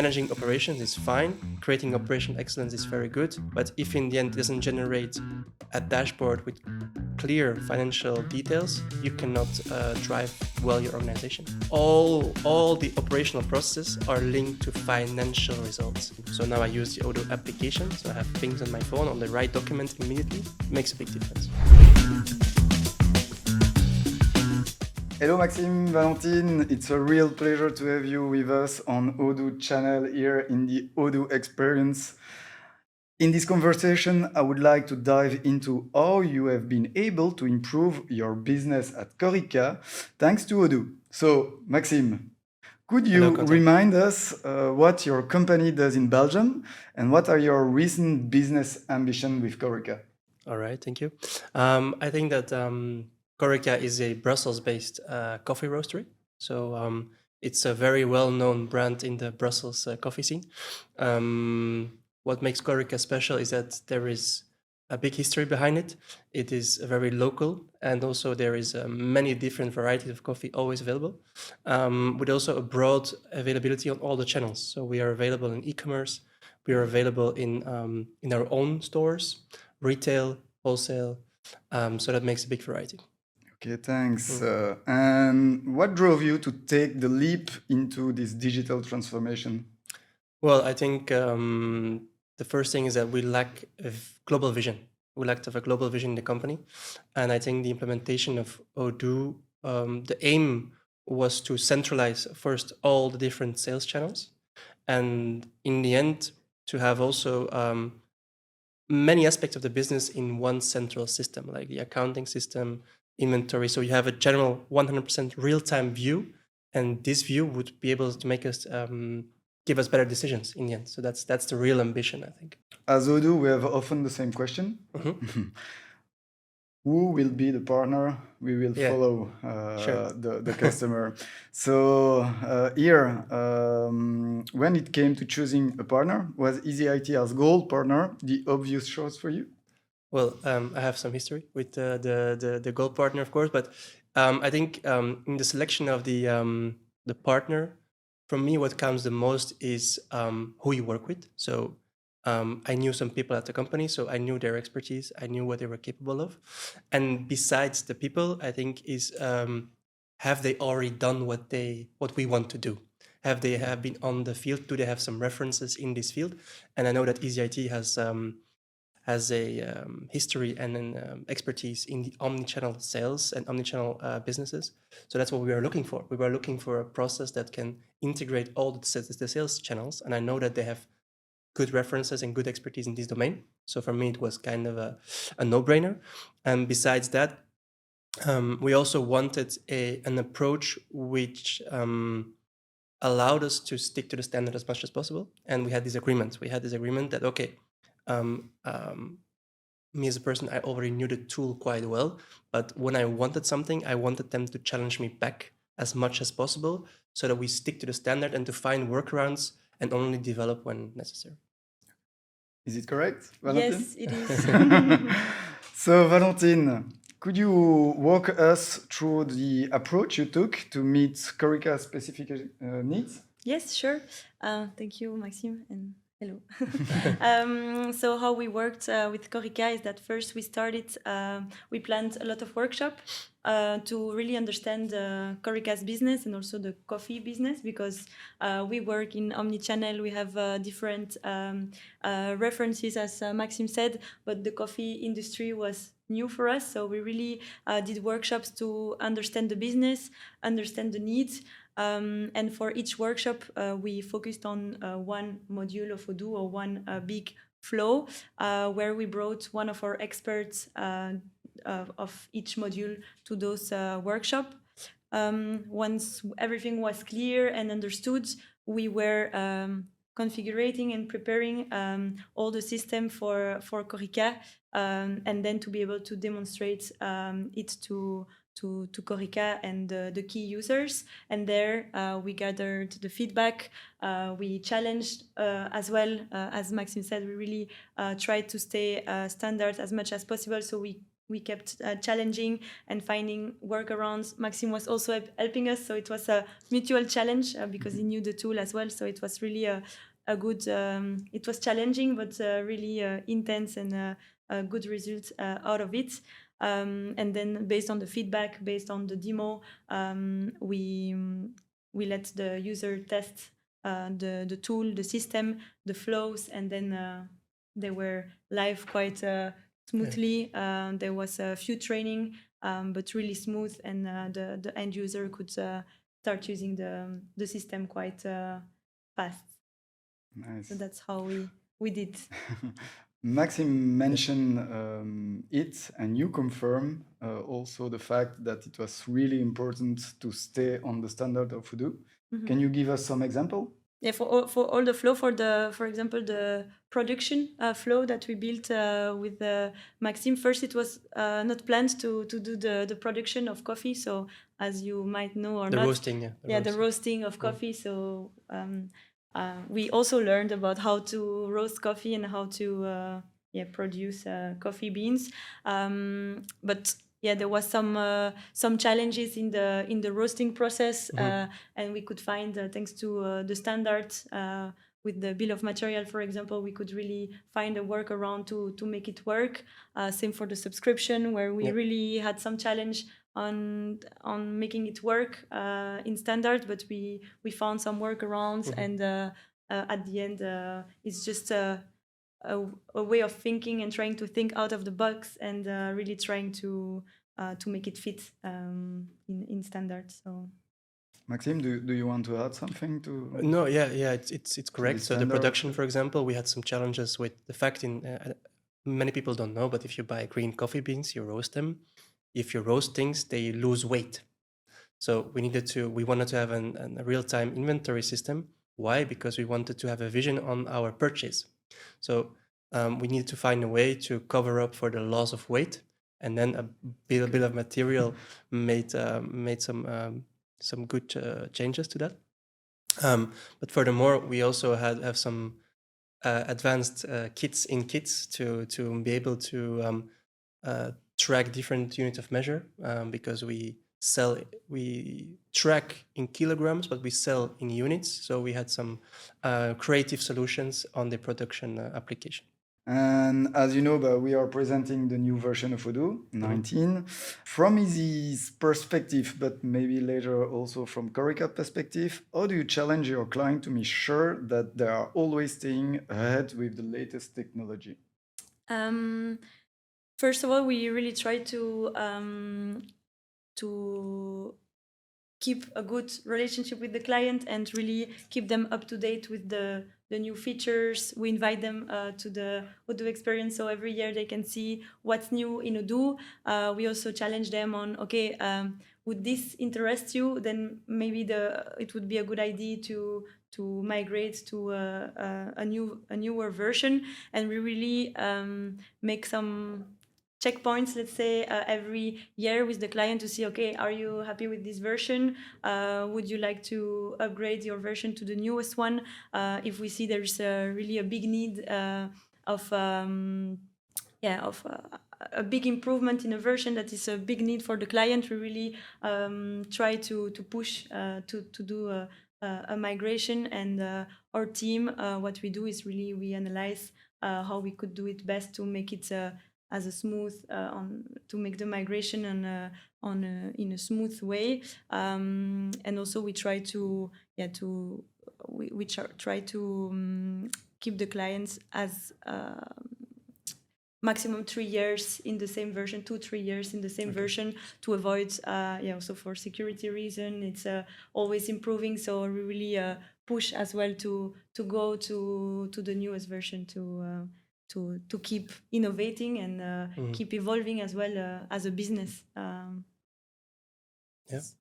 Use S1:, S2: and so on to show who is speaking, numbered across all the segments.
S1: managing operations is fine. Creating operational excellence is very good. But if in the end it doesn't generate a dashboard with clear financial details, you cannot drive well your organization. All the operational processes are linked to financial results. So now I use the Odoo application, so I have things on my phone on the right document immediately. It makes a big difference.
S2: Hello Maxime, Valentine, it's a real pleasure to have you with us on Odoo channel here in the Odoo experience. In this conversation, I would like to dive into how you have been able to improve your business at Corica thanks to Odoo. So, Maxime, could you remind us what your company does in Belgium and what are your recent business ambitions with Corica?
S1: All right, thank you. I think that Corica is a Brussels-based coffee roastery. So it's a very well-known brand in the Brussels coffee scene. What makes Corica special is that there is a big history behind it. It is very local, and also there is many different varieties of coffee always available, with also a broad availability on all the channels. So we are available in e-commerce, we are available in our own stores, retail, wholesale. So that makes a big variety.
S2: Okay, thanks. And what drove you to take the leap into this digital transformation?
S1: Well, I think the first thing is that we lack a global vision. We lack of a global vision in the company. And I think the implementation of Odoo, the aim was to centralize first all the different sales channels. And in the end, to have also many aspects of the business in one central system, like the accounting system, inventory. So you have a general 100% real-time view. And this view would be able to make us give us better decisions in the end. So that's the real ambition, I think.
S2: As Odoo, we have often the same question. Who will be the partner we will follow the customer? So here, when it came to choosing a partner, was EasyIT as gold partner the obvious choice for you?
S1: Well, I have some history with the gold partner, of course, but I think in the selection of the partner, for me, what counts the most is who you work with. So I knew some people at the company, so I knew their expertise. I knew what they were capable of. And besides the people, I think is have they already done what we want to do? Have they been on the field? Do they have some references in this field? And I know that EasyIT has a history and an expertise in the omnichannel sales and omnichannel businesses. So that's what we were looking for. We were looking for a process that can integrate all the sales channels. And I know that they have good references and good expertise in this domain. So for me, it was kind of a no-brainer. And besides that, we also wanted an approach which allowed us to stick to the standard as much as possible. And we had this agreement. We had this agreement that, okay, me as a person, I already knew the tool quite well, but when I wanted something, I wanted them to challenge me back as much as possible so that we stick to the standard and to find workarounds and only develop when necessary.
S2: Is it correct, Valentine?
S3: Yes, it is.
S2: So, Valentine, could you walk us through the approach you took to meet Corica's specific needs?
S3: Yes, sure. Thank you, Maxime, and hello. So how we worked with Corica is that first we planned a lot of workshops to really understand Corica's business and also the coffee business, because we work in omnichannel. We have different references, as Maxime said, but the coffee industry was new for us. So we really did workshops to understand the business, understand the needs. And for each workshop, we focused on one module of Odoo or one big flow, where we brought one of our experts of each module to those workshops. Once everything was clear and understood, we were configuring and preparing all the system for Corica, and then to be able to demonstrate it to Corica and the key users. And there we gathered the feedback, we challenged as well, as Maxime said, we really tried to stay standard as much as possible, so we we kept challenging and finding workarounds. Maxime was also helping us, so it was a mutual challenge because he knew the tool as well. So it was really a good. It was challenging, but really intense and a good result out of it. And then based on the feedback, based on the demo, we let the user test the tool, the system, the flows, and then they were live quite smoothly. There was a few training, but really smooth, and the end user could start using the system quite fast.
S2: Nice.
S3: So that's how we did.
S2: Maxime mentioned it, and you confirm also the fact that it was really important to stay on the standard of Odoo. Can you give us some example?
S3: Yeah, for all the flow, for example, the production flow that we built with Maxime. First, it was not planned to do the production of coffee. So as you might know or
S1: The
S3: not,
S1: roasting,
S3: the roasting of coffee. So we also learned about how to roast coffee and how to produce coffee beans. But yeah, there was some challenges in the roasting process, and we could find thanks to the standard with the bill of material, for example, we could really find a workaround to make it work. Same for the subscription, where we really had some challenge on making it work in standard, but we found some workarounds, and at the end it's just a way of thinking and trying to think out of the box and really trying to make it fit in standard. So
S2: Maxime, do you want to add something to?
S1: No, yeah, it's correct. So the
S2: standard
S1: production, for example, we had some challenges with the fact many people don't know, but if you buy green coffee beans, you roast them. If you roast things, they lose weight. So we wanted to have a real-time inventory system. Why? Because we wanted to have a vision on our purchase. So we needed to find a way to cover up for the loss of weight, and then a bill of material made some good changes to that. But furthermore, we also have some advanced kits to be able to track different units of measure, because we track in kilograms, but we sell in units. So we had some creative solutions on the production application.
S2: And as you know, but we are presenting the new version of Odoo 19. From Easy's perspective, but maybe later also from Corica perspective, how do you challenge your client to make sure that they are always staying ahead with the latest technology?
S3: First of all, we really try to keep a good relationship with the client and really keep them up to date with the new features. We invite them to the Odoo experience, so every year they can see what's new in Odoo. We also challenge them on, okay, would this interest you? Then maybe it would be a good idea to migrate to a newer version, and we really make some checkpoints, let's say, every year with the client to see, okay, are you happy with this version? Would you like to upgrade your version to the newest one? If we see there's really a big need of a big improvement in a version that is a big need for the client, we really try to push to do a migration. And our team, what we do is really we analyze how we could do it best to make it as a smooth to make the migration in a smooth way, and also we try to try to keep the clients as maximum 3 years in the same version, 2-3 years in the same version, to avoid also for security reason. It's always improving, so we really push as well to go to the newest version to keep innovating and keep evolving as well as a business.
S1: Yes.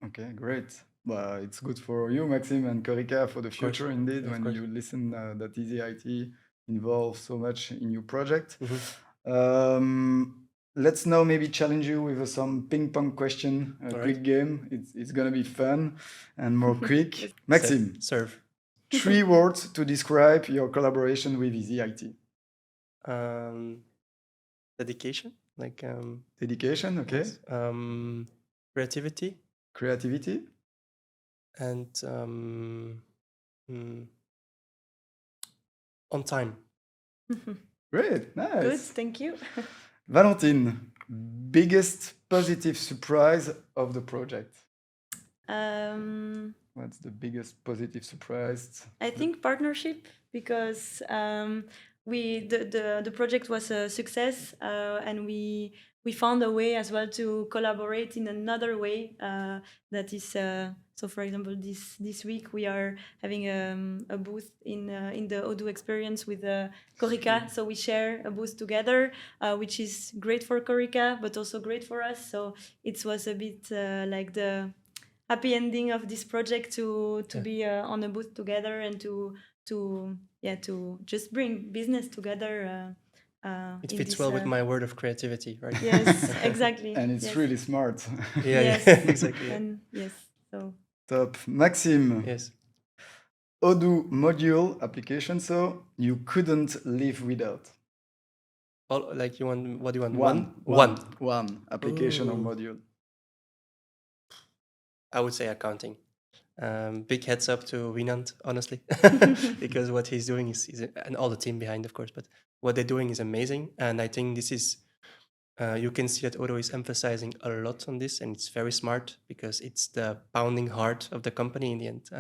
S2: Okay, great. Well, it's good for you, Maxime, and Corica for the future, indeed, when
S1: course.
S2: you listen that Easy IT involves so much in your project. Let's now maybe challenge you with some ping pong question, a quick game. It's gonna be fun and more quick. Maxime,
S1: Serve.
S2: 3 words to describe your collaboration with Easy IT.
S1: Dedication. like
S2: Dedication, okay.
S1: yes, creativity,
S2: Creativity.
S1: and on time.
S2: Great,
S3: Good,
S2: nice.
S3: thank you.
S2: Valentine, biggest positive surprise of the project?
S3: Um,
S2: What's the biggest positive surprise?
S3: I think partnership, because the project was a success, and we found a way as well to collaborate in another way, that is, so for example, this week we are having a booth in the Odoo experience with Corica, so we share a booth together, which is great for Corica but also great for us. So it was a bit like the happy ending of this project to
S1: Yeah.
S3: be on a booth together and to just bring business together.
S1: It
S3: in
S1: fits
S3: this,
S1: well with my word of creativity, right?
S3: Yes, exactly.
S2: And it's
S3: yes.
S2: really smart.
S1: Yeah,
S3: Yes.
S1: yeah, exactly. Yeah.
S3: And yes, so
S2: Top. Maxime,
S1: Yes.
S2: Odoo module application, so you couldn't live without.
S1: All like you want? What do you want?
S2: One application or
S1: Ooh.
S2: module.
S1: I would say accounting. Big heads up to Winant, honestly, because what he's doing is and all the team behind, of course, but what they're doing is amazing. And I think this is, you can see that Odoo is emphasizing a lot on this, and it's very smart because it's the pounding heart of the company in the end.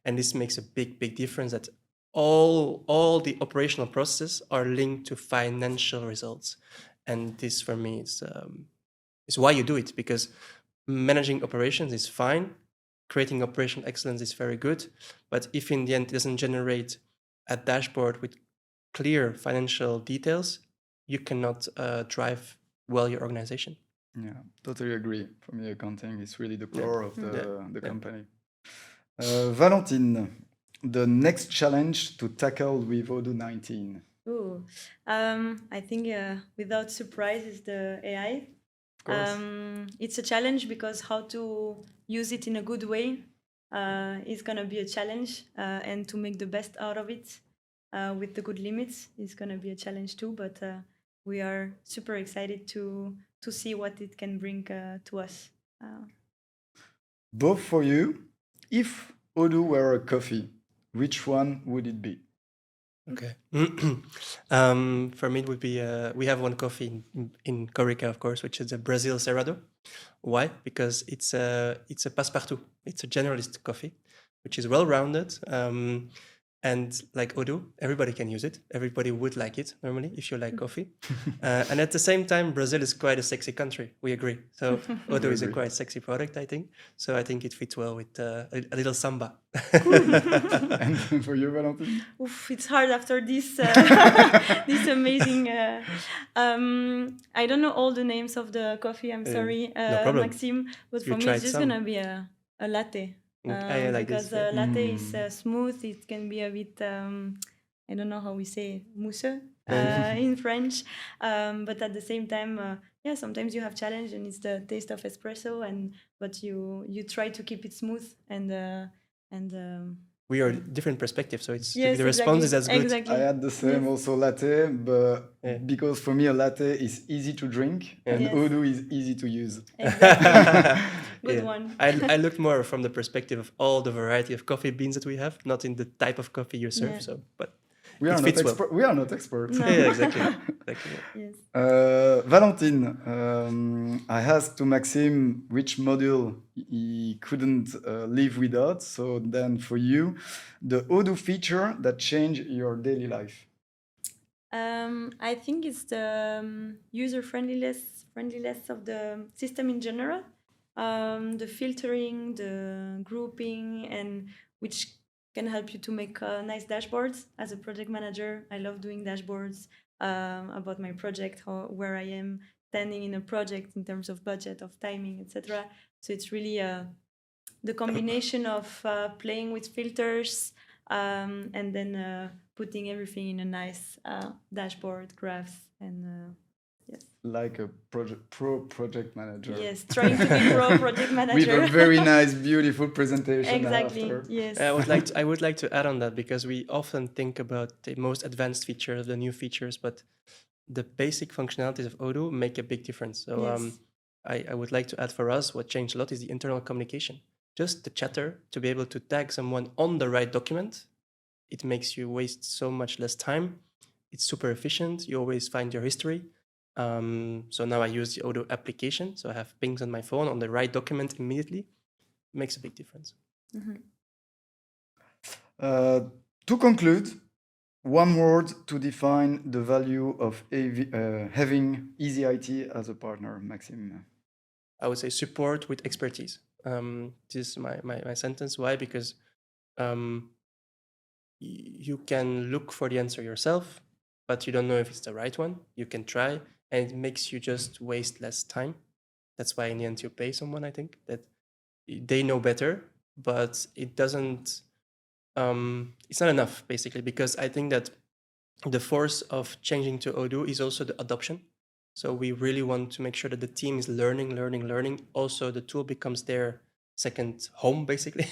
S1: And this makes a big difference that all the operational processes are linked to financial results. And this for me is why you do it, because managing operations is fine, creating operational excellence is very good, but if in the end it doesn't generate a dashboard with clear financial details, you cannot drive well your organization.
S2: Yeah, totally agree. For me, accounting is really the core of the
S1: Yeah.
S2: company. Valentine, the next challenge to tackle with Odoo 19.
S3: Ooh. I think without surprise is the AI.
S2: Of course.
S3: It's a challenge because how to use it in a good way is going to be a challenge, and to make the best out of it with the good limits is going to be a challenge too. But we are super excited to see what it can bring to us.
S2: Both for you, if Odoo were a coffee, which one would it be?
S1: Okay. For me, it would be we have one coffee in Corica, of course, which is the Brazil Cerrado. Why? Because it's a passepartout. It's a generalist coffee, which is well rounded. And like Odoo, everybody can use it. Everybody would like it normally if you like coffee. And at the same time, Brazil is quite a sexy country. We agree. So Odoo is a
S2: agree.
S1: quite sexy product, I think. So I think it fits well with a little samba.
S2: And for you, Valentine?
S3: Oof, it's hard after this this amazing. I don't know all the names of the coffee. I'm sorry,
S1: no problem.
S3: Maxime. But
S1: You
S3: for me,
S1: tried
S3: it's just
S1: some.
S3: gonna be a latte.
S1: I like
S3: Because
S1: this. Yeah.
S3: latte is smooth. It can be a bit. I don't know how we say mousseux in French, but at the same time, yeah, sometimes you have challenge and it's the taste of espresso, but you try to keep it smooth and.
S1: We are different perspectives, so it's
S3: Yes,
S1: the response
S3: exactly.
S1: is as good.
S3: Exactly.
S2: I had the same
S3: Yes.
S2: also latte, but
S1: Yeah.
S2: because for me a latte is easy to drink and
S3: Yes.
S2: Odoo is easy to use.
S3: Exactly. Good
S1: Yeah.
S3: one.
S1: I looked more from the perspective of all the variety of coffee beans that we have, not in the type of coffee you serve.
S3: Yeah.
S1: So, but
S2: We
S1: it
S2: are not
S1: fits well.
S2: we are not experts.
S3: No.
S1: Yeah, exactly. Exactly.
S3: Yes.
S2: Valentine, I asked to Maxime which module he couldn't live without. So then for you, the Odoo feature that changed your daily life.
S3: I think it's the user friendliness of the system in general. The filtering, the grouping, and which can help you to make nice dashboards. As a project manager, I love doing dashboards about my project, where I am standing in a project in terms of budget, of timing, etc. So it's really the combination of playing with filters and then putting everything in a nice dashboard, graphs, and yes.
S2: Like a project manager.
S3: Yes, trying to be pro project
S2: With
S3: manager.
S2: a very nice, beautiful presentation
S3: Exactly.
S2: after.
S3: Yes.
S1: I would like to add on that because we often think about the most advanced features, the new features, but the basic functionalities of Odoo make a big difference. So
S3: Yes.
S1: I would like to add for us, what changed a lot is the internal communication. Just the chatter, to be able to tag someone on the right document, it makes you waste so much less time. It's super efficient. You always find your history. So now I use the Odoo application. So I have pings on my phone on the right document immediately. It makes a big difference.
S2: To conclude, one word to define the value of having Easy IT as a partner, Maxime.
S1: I would say support with expertise. This is my sentence. Why? Because you can look for the answer yourself, but you don't know if it's the right one. You can try, and it makes you just waste less time. That's why in the end you pay someone. I think that they know better, but it doesn't. It's not enough basically, because I think that the force of changing to Odoo is also the adoption. So we really want to make sure that the team is learning. Also, the tool becomes their second home, basically.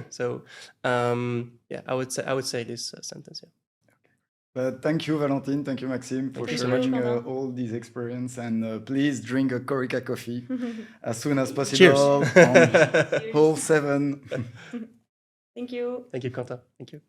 S1: So yeah, I would say this sentence. Yeah.
S2: But thank you, Valentine. Thank you, Maxime, for
S1: Thank you so much.
S2: sharing
S3: Quentin.
S2: all these experience. And please drink a Corica coffee as soon as
S1: Cheers.
S2: possible on Hall 7.
S3: Thank you.
S1: Thank you, Quentin. Thank you.